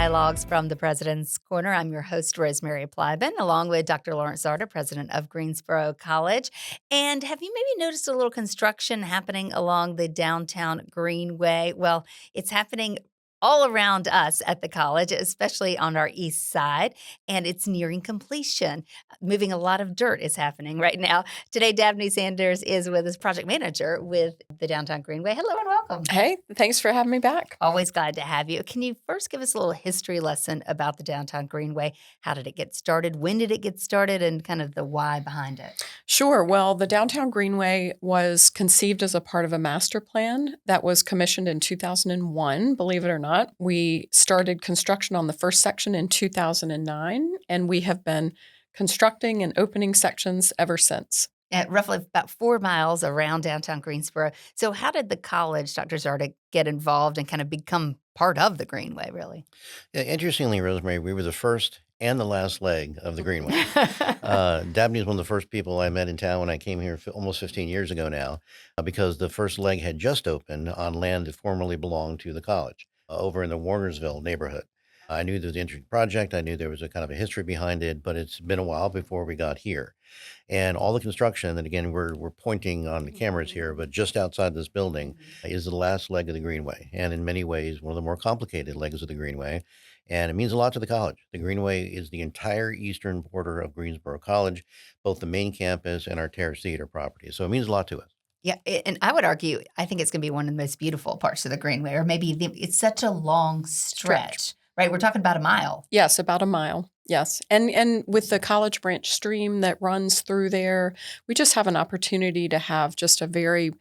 Dialogues from the President's Corner. I'm your host, Rosemary Plyben, along with Dr. Lawrence Czarda, president of Greensboro College. And have you maybe noticed a little construction happening along the Downtown Greenway? Well, it's happening all around us at the college, especially on our east side, and it's nearing completion. Moving a lot of dirt is happening right now. Today, Dabney Sanders is with us, project manager with the Downtown Greenway. Hello and welcome. Hey, thanks for having me back. Always glad to have you. Can you first give us a little history lesson about the Downtown Greenway? How did it get started? When did it get started? And kind of the why behind it? Sure. Well, the Downtown Greenway was conceived as a part of a master plan that was commissioned in 2001, believe it or not. We started construction on the first section in 2009, and we have been constructing and opening sections ever since. At roughly about 4 miles around downtown Greensboro. So how did the college, Dr. Czarda, get involved and kind of become part of the Greenway, really? Yeah, interestingly, Rosemary, we were the first and the last leg of the Greenway. Dabney is one of the first people I met in town when I came here almost 15 years ago now, because the first leg had just opened on land that formerly belonged to the college over in the Warnersville neighborhood. I knew there was an interesting project. I knew there was a kind of a history behind it, but it's been a while before we got here. And all the construction, and again, we're pointing on the cameras here, but just outside this building is the last leg of the Greenway. And in many ways, one of the more complicated legs of the Greenway. And it means a lot to the college. The Greenway is the entire eastern border of Greensboro College, both the main campus and our Terrace Theater property. So it means a lot to us. Yeah, and I would argue, I think it's going to be one of the most beautiful parts of the Greenway, or maybe it's such a long stretch. Right, we're talking about a mile. Yes, about a mile. Yes. And with the College Branch stream that runs through there, we just have an opportunity to have just a very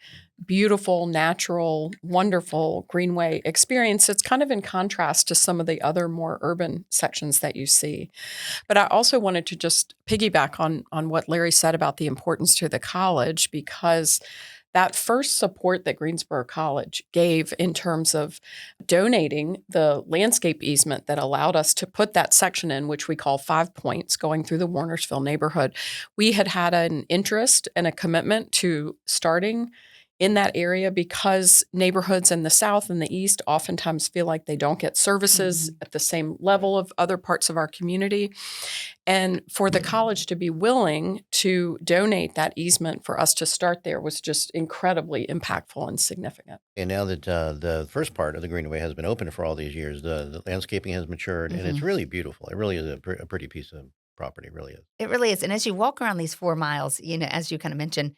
beautiful, natural, wonderful Greenway experience. It's kind of in contrast to some of the other more urban sections that you see. But I also wanted to just piggyback on what Larry said about the importance to the college, because that first support that Greensboro College gave in terms of donating the landscape easement that allowed us to put that section in, which we call 5 Points, going through the Warnersville neighborhood, we had an interest and a commitment to starting in that area, because neighborhoods in the South and the East oftentimes feel like they don't get services at the same level of other parts of our community. And for the college to be willing to donate that easement for us to start there was just incredibly impactful and significant. And now that the first part of the Greenway has been open for all these years, the landscaping has matured, and it's really beautiful. It really is a pretty piece of property, it really is. It really is. And as you walk around these 4 miles, as you kind of mentioned,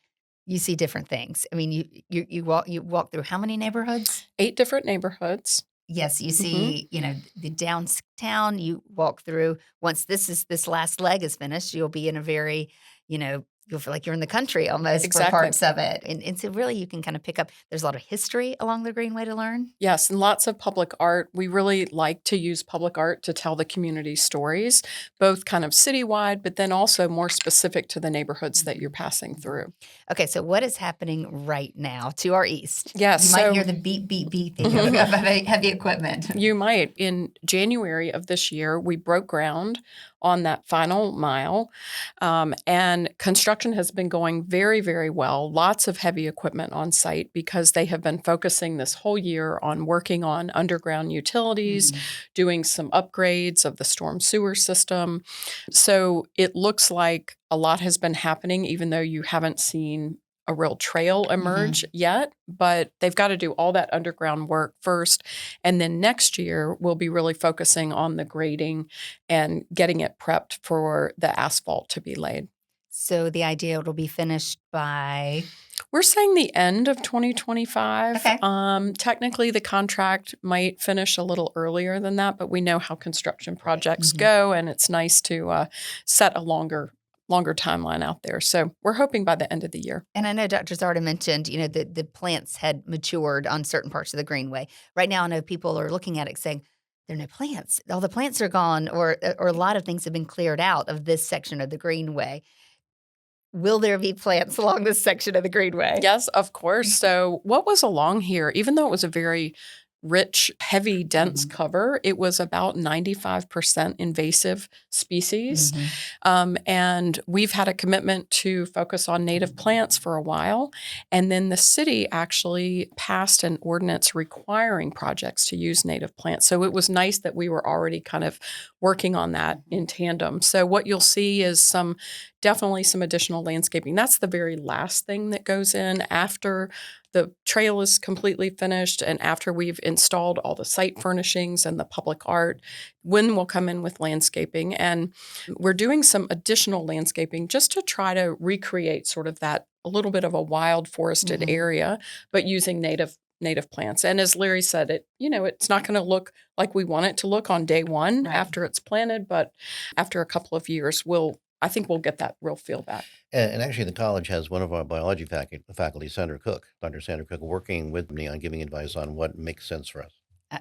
you see different things. I mean, you walk through how many neighborhoods? 8 different neighborhoods. Yes, you see, the downtown. You walk through. Once this last leg is finished, you'll be in a very, you'll feel like you're in the country almost for parts of it. And so really you can kind of pick up, there's a lot of history along the Greenway to learn. Yes, and lots of public art. We really like to use public art to tell the community stories, both kind of citywide, but then also more specific to the neighborhoods that you're passing through. Okay, so what is happening right now to our east? Yes. You might hear the beep, beep, beep of heavy equipment. You might. In January of this year, we broke ground on that final mile, and construction has been going very, very well. Lots of heavy equipment on site, because they have been focusing this whole year on working on underground utilities, doing some upgrades of the storm sewer system. So it looks like a lot has been happening, even though you haven't seen a real trail emerge yet, but they've got to do all that underground work first. And then next year, we'll be really focusing on the grading and getting it prepped for the asphalt to be laid. So the idea it'll be finished by? We're saying the end of 2025. Okay. Technically, the contract might finish a little earlier than that, but we know how construction projects go, and it's nice to set a longer timeline out there. So we're hoping by the end of the year. And I know Dr. Czarda mentioned, the plants had matured on certain parts of the Greenway. Right now, I know people are looking at it saying, there are no plants. All the plants are gone, or a lot of things have been cleared out of this section of the Greenway. Will there be plants along this section of the Greenway? Yes, of course. So what was along here, even though it was a very rich, heavy, dense Mhm. cover. It was about 95% invasive species. Mhm. And we've had a commitment to focus on native plants for a while. And then the city actually passed an ordinance requiring projects to use native plants. So it was nice that we were already kind of working on that in tandem. So what you'll see is definitely some additional landscaping. That's the very last thing that goes in after the trail is completely finished and after we've installed all the site furnishings and the public art. When we'll come in with landscaping, and we're doing some additional landscaping just to try to recreate sort of that a little bit of a wild forested Mhm. area, but using native plants. And as Larry said, it's not going to look like we want it to look on day one Right. after it's planted, but after a couple of years, I think we'll get that real feel back. And actually, the college has one of our biology faculty, Sandra Cook, Dr. Sandra Cook, working with me on giving advice on what makes sense for us.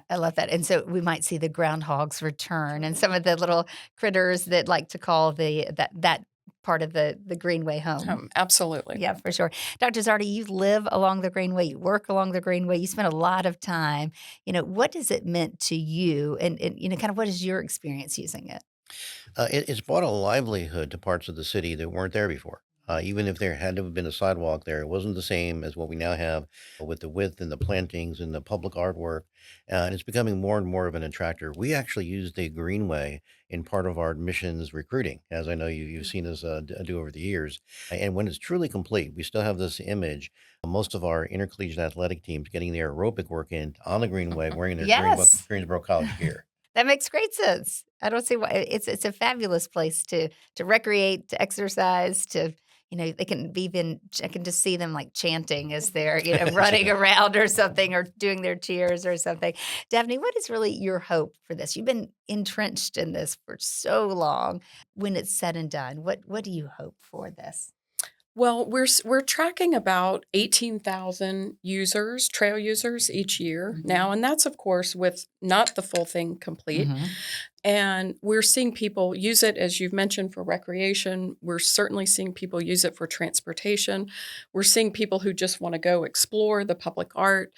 I love that, and so we might see the groundhogs return and some of the little critters that like to call that part of the Greenway home. Absolutely. Yeah, for sure. Dr. Czarda, you live along the Greenway, you work along the Greenway, you spend a lot of time. What does it meant to you and kind of what is your experience using it? It's brought a livelihood to parts of the city that weren't there before. Even if there had to have been a sidewalk there, it wasn't the same as what we now have with the width and the plantings and the public artwork. And it's becoming more and more of an attractor. We actually use the Greenway in part of our admissions recruiting, as I know you've seen us do over the years. And when it's truly complete, we still have this image of most of our intercollegiate athletic teams getting their aerobic work in on the Greenway wearing their Yes. Greensboro College gear. That makes great sense. I don't see why it's a fabulous place to recreate, to exercise, they can be even I can just see them like chanting as they're, running around or something or doing their cheers or something. Dabney, what is really your hope for this? You've been entrenched in this for so long. When it's said and done, what do you hope for this? Well, we're tracking about 18,000 users, trail users each year Mhm. now, and that's of course with not the full thing complete. Mhm. And we're seeing people use it, as you've mentioned, for recreation. We're certainly seeing people use it for transportation. We're seeing people who just want to go explore the public art.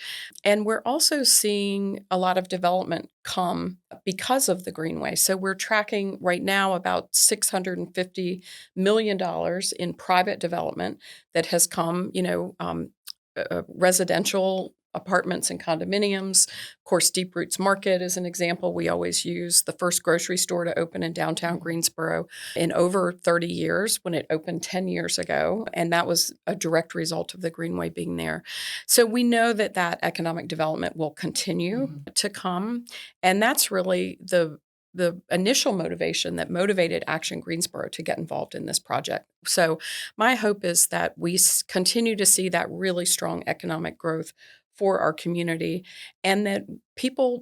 And we're also seeing a lot of development come because of the Greenway. So we're tracking right now about $650 million in private development that has come, residential apartments and condominiums. Of course, Deep Roots Market is an example we always use. The first grocery store to open in downtown Greensboro in over 30 years when it opened 10 years ago. And that was a direct result of the Greenway being there. So we know that economic development will continue Mhm. to come. And that's really the initial motivation that motivated Action Greensboro to get involved in this project. So my hope is that we continue to see that really strong economic growth for our community and that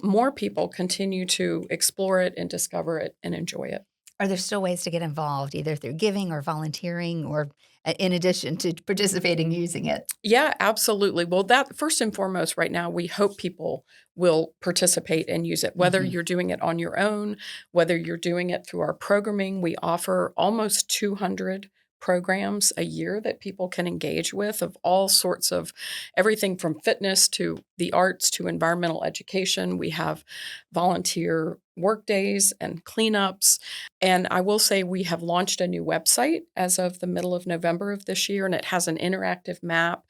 more people continue to explore it and discover it and enjoy it. Are there still ways to get involved, either through giving or volunteering or in addition to participating using it? Yeah, absolutely. Well, that first and foremost, right now, we hope people will participate and use it, whether Mhm. you're doing it on your own, whether you're doing it through our programming. We offer almost 200 programs a year that people can engage with of all sorts of everything from fitness to the arts to environmental education. We have volunteer work days and cleanups. And I will say we have launched a new website as of the middle of November of this year, and it has an interactive map.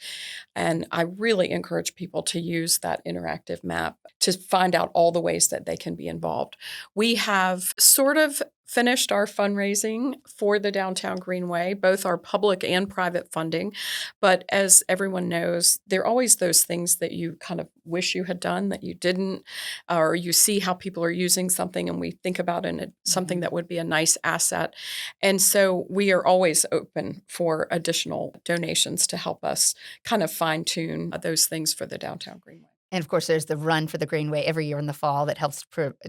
And I really encourage people to use that interactive map to find out all the ways that they can be involved. We have sort of finished our fundraising for the Downtown Greenway, both our public and private funding. But as everyone knows, there are always those things that you kind of wish you had done that you didn't, or you see how people are using something and we think about it and something Mhm. that would be a nice asset. And so we are always open for additional donations to help us kind of fine tune those things for the Downtown Greenway. And of course, there's the Run for the Greenway every year in the fall that helps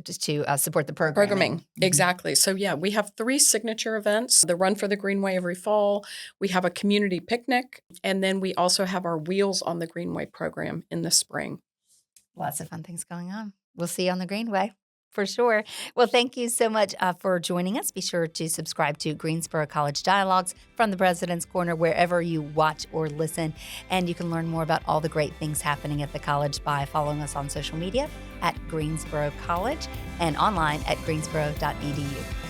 just to support the programming. Programming, Mhm. exactly. So, yeah, we have three signature events: the Run for the Greenway every fall, we have a community picnic, and then we also have our Wheels on the Greenway program in the spring. Lots of fun things going on. We'll see you on the Greenway. For sure. Well, thank you so much for joining us. Be sure to subscribe to Greensboro College Dialogues from the President's Corner wherever you watch or listen. And you can learn more about all the great things happening at the college by following us on social media at Greensboro College and online at greensboro.edu.